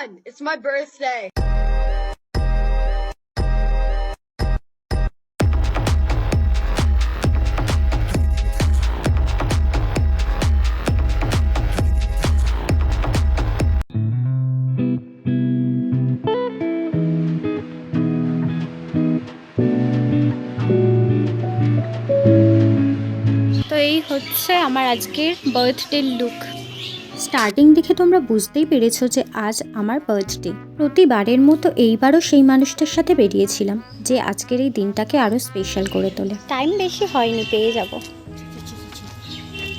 on! It's my birthday. তো এই হচ্ছে আমার আজকের বার্থডে লুক। স্টার্টিং দেখে তোমরা বুঝতেই পেরেছো যে আজ আমার বার্থডে। প্রতিবারের মতো এইবারও সেই মানুষটার সাথে বেরিয়েছিলাম যে আজকের এই দিনটাকে আরো স্পেশাল করে তোলে। টাইম বেশি হয়নি, পেয়ে যাব।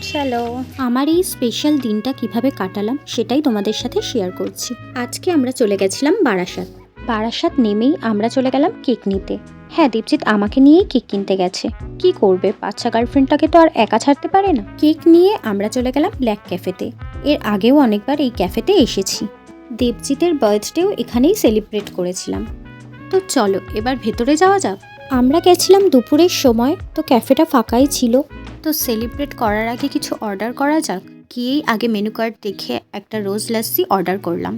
চলো, আমার এই স্পেশাল দিনটা কিভাবে কাটালাম সেটাই তোমাদের সাথে শেয়ার করছি। আজকে আমরা চলে গেছিলাম বারাসাত নেমেই আমরা চলে গেলাম কেক নিতে। হ্যাঁ, দীপজিৎ আমাকে নিয়েই কেক কিনতে গেছে। কি করবে, বাচ্চা গার্লফ্রেন্ডটাকে তো আর একা ছাড়তে পারে না। কেক নিয়ে আমরা চলে গেলাম ব্ল্যাক ক্যাফেতে। এর আগেও অনেকবার এই ক্যাফেতে এসেছি। দেবজিতের বার্থডেও এখানেই সেলিব্রেট করেছিলাম। তো চলো এবার ভেতরে যাওয়া যাক। আমরা গেছিলাম দুপুরের সময়, তো ক্যাফেটা ফাঁকাই ছিল। তো সেলিব্রেট করার আগে কিছু অর্ডার করা যাক। গিয়েই আগে মেনু কার্ড দেখে একটা রোজ লাস্সি অর্ডার করলাম।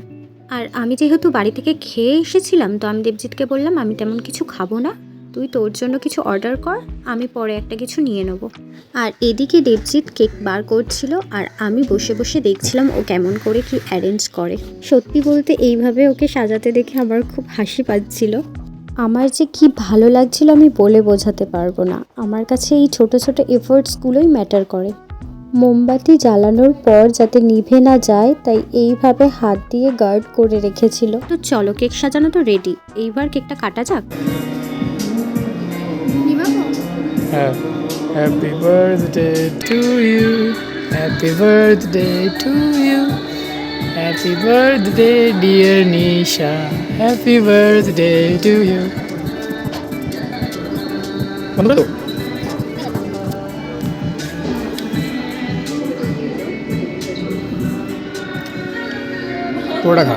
আর আমি যেহেতু বাড়ি থেকে খেয়ে এসেছিলাম, তো আমি দেবজিৎকে বললাম আমি তেমন কিছু খাবো না, তুই তোর জন্য কিছু অর্ডার কর, আমি পরে একটা কিছু নিয়ে নেব। আর এদিকে দেবজিৎ কেক বার করছিল আর আমি বসে বসে দেখছিলাম ও কেমন করে কি অ্যারেঞ্জ করে। সত্যি বলতে এইভাবে ওকে সাজাতে দেখে আমার খুব হাসি পাচ্ছিল। আমার যে কি ভালো লাগছিল আমি বলে বোঝাতে পারবো না। আমার কাছে এই ছোট ছোট এফোর্টসগুলোই ম্যাটার করে। মোমবাতি জ্বালানোর পর যাতে নিভে না যায় তাই এইভাবে হাত দিয়ে গার্ড করে রেখেছিল। তো চলো, কেক সাজানো তো রেডি, এইবার কেকটা কাটা যাক। Happy birthday to you. Happy birthday to you. Happy birthday dear Nisha. Happy birthday to you. বন্ধ তো পুরোটা খা।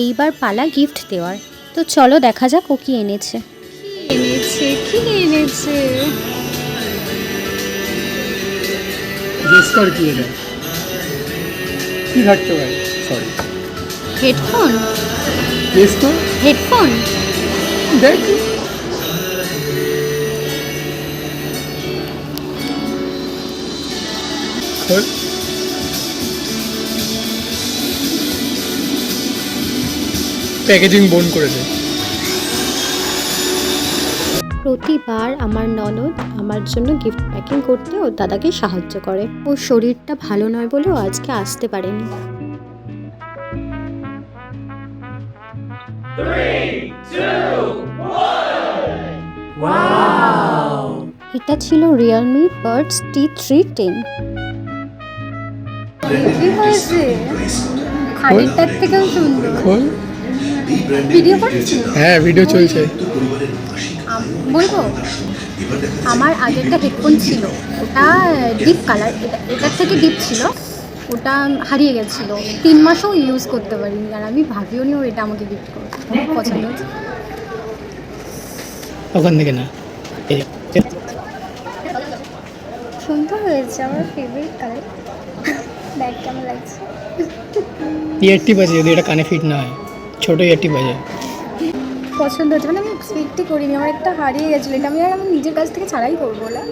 এইবার পালা গিফট দেওয়ার। তো চলো দেখা যাক ও কি এনেছে। গেস কর কি এটা, কি থাকতে পারে? Sorry, headphone. গেস কর। হেডফোন। দেখ, খোল। প্যাকেজিং বোন করেছে। প্রতিবার আমার ননদ আমার জন্য গিফট প্যাকিং করতে ওর দাদাকে সাহায্য করে। ওর শরীরটা ভালো নয় বলে ও আজকে আসতে পারেনি। এটা ছিল রিয়েলমি বাডস T310। কি হয়েছে? আগেরটার থেকেও সুন্দর। খোল। ভিডিও করছিস? হ্যাঁ, ভিডিও চলছে। বলবো, আমার আগেরটা হেডফোন ছিল, ওটা ডিপ কালার, এটার থেকে ডিপ ছিল, ওটা হারিয়ে গেছিল। 3 মাসও ইউজ করতে পারিনি, আর আমি ভাবিও নি ও এটা আমাকে গিফট করবে। খুব পছন্দ হচ্ছে। ওখান থেকে না, সুন্দর হয়েছে, আমার ফেভারিট কালার। দেখ কেমন লাগছে। ইয়ারটিপ আছে, যদি এটা কানে ফিট না হয়, ছোটো ইয়ারটিপ আছে। পছন্দ হচ্ছে, মানে আমি এক্সপেক্টই করিনি, আমার একটা হারিয়ে গেছিলো, এটা আমি আর আমার নিজের কাছ থেকে ছাড়াই করবো না।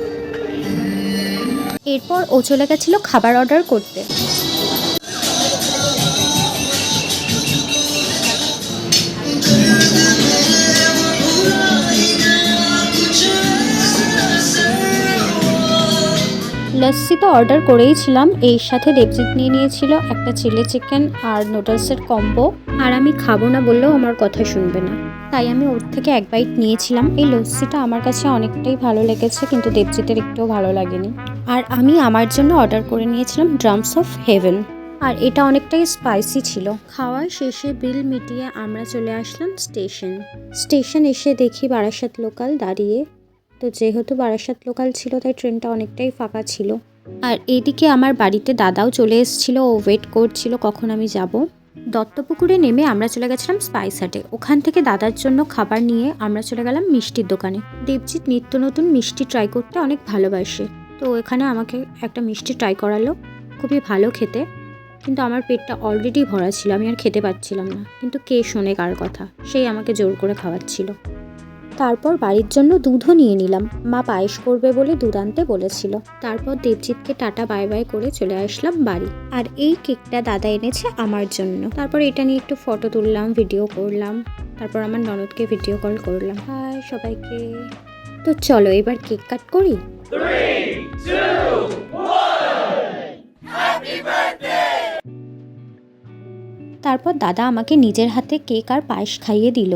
এরপর ও চলে গেছিলো খাবার অর্ডার করতে। লস্যি তো অর্ডার করেইছিলাম, এর সাথে দেবজিৎ নিয়ে নিয়েছিল একটা চিলি চিকেন আর নুডলসের কম্বো। আর আমি খাবো না বললেও আমার কথা শুনবে না, তাই আমি ওর থেকে এক বাইট নিয়েছিলাম। এই লস্যিটা আমার কাছে অনেকটাই ভালো লেগেছে, কিন্তু দেবজিতের একটুও ভালো লাগেনি। আর আমি আমার জন্য অর্ডার করে নিয়েছিলাম ড্রামস অফ হেভেন, আর এটা অনেকটাই স্পাইসি ছিল। খাওয়া শেষে বিল মিটিয়ে আমরা চলে আসলাম স্টেশন এসে দেখি বারাসাত লোকাল দাঁড়িয়ে। তো যেহেতু বারাসাত লোকাল ছিল তাই ট্রেনটা অনেকটাই ফাঁকা ছিল। আর এইদিকে আমার বাড়িতে দাদাও চলে এসেছিল, ও ওয়েট করছিল কখন আমি যাব। দত্তপুকুরে নেমে আমরা চলে গেছিলাম স্পাইস হাটে। ওখান থেকে দাদার জন্য খাবার নিয়ে আমরা চলে গেলাম মিষ্টির দোকানে। দেবজিৎ নিত্য নতুন মিষ্টি ট্রাই করতে অনেক ভালোবাসে, তো এখানে আমাকে একটা মিষ্টি ট্রাই করালো, খুবই ভালো খেতে। কিন্তু আমার পেটটা অলরেডি ভরা ছিল, আমি আর খেতে পারছিলাম না। কিন্তু কে শোনে কার কথা, সেই আমাকে জোর করে খাওয়াচ্ছিল। তারপর বাড়ির জন্য দুধও নিয়ে নিলাম, মা পায়েস করবে বলে দুধ আনতে বলেছিল। তারপর দেবজিৎকে টাটা বাই বাই করে চলে আসলাম বাড়ি। আর এই কেকটা দাদা এনেছে আমার জন্য। তারপর এটা নিয়ে একটু ফটো তুললাম, ভিডিও করলাম। তারপর আমার ননদকে ভিডিও কল করলাম, হাই সবাইকে। তো চলো এবার কেক কাট করি। তারপর দাদা আমাকে নিজের হাতে কেক আর পায়েস খাইয়ে দিল।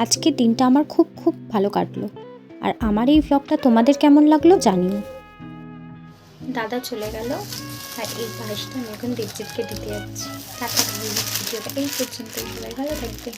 আজকের দিনটা আমার খুব খুব ভালো কাটলো। আর আমার এই ভ্লগটা তোমাদের কেমন লাগলো জানিও। দাদা চলে গেল, আর এই পায়েসটা আমি এখন দেবজিৎকে দিতে যাচ্ছি। টাটা, ভিডিওটা এই পর্যন্তই, সবাই ভালো থাকবে।